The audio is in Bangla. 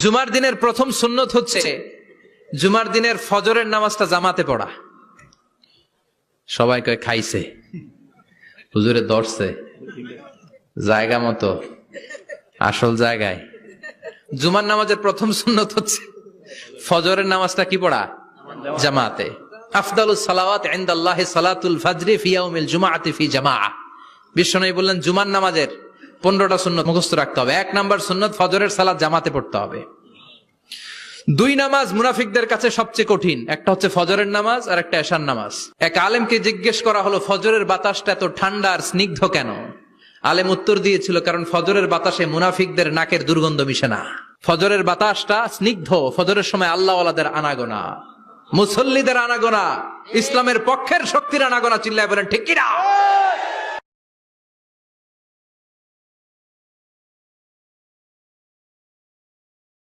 জুমার দিনের প্রথম সুন্নত হচ্ছে জুমার দিনের ফজরের নামাজটা জামাতে পড়া। সবাই কয় খাইছে, হুজুরে ধরছে জায়গা মতো, আসল জায়গায়। জুমার নামাজের প্রথম সুন্নত হচ্ছে ফজরের নামাজটা কি পড়া? জামাতে। আফদালুস সালাওয়াত ইনদাল্লাহি সালাতুল ফাজরি ফি ইয়াউমিল জুমআতি ফি জামাআ। বিশ্বনবী বললেন জুমার নামাজের 15টা সুন্নত মুখস্থ রাখতে হবে। 1 নাম্বার সুন্নত ফজরের সালাত জামাতে পড়তে হবে। 2 নামাজ মুনাফিকদের কাছে সবচেয়ে কঠিন, একটা হচ্ছে ফজরের নামাজ আর একটা এশার নামাজ। এক আলেমকে জিজ্ঞেস করা হলো ফজরের বাতাসটা এত ঠান্ডা আর স্নিগ্ধ কেন? আলেম উত্তর দিয়েছিল, কারণ ফজরের বাতাসে মুনাফিকদের নাকের দুর্গন্ধ মিশে না। ফজরের বাতাসটা স্নিগ্ধ, ফজরের সময় আল্লাহওয়ালাদের আনাগোনা, মুসল্লিদের আনাগোনা, ইসলামের পক্ষের শক্তির আনাগোনা। চিল্লায় বলেন ঠিক কিনা?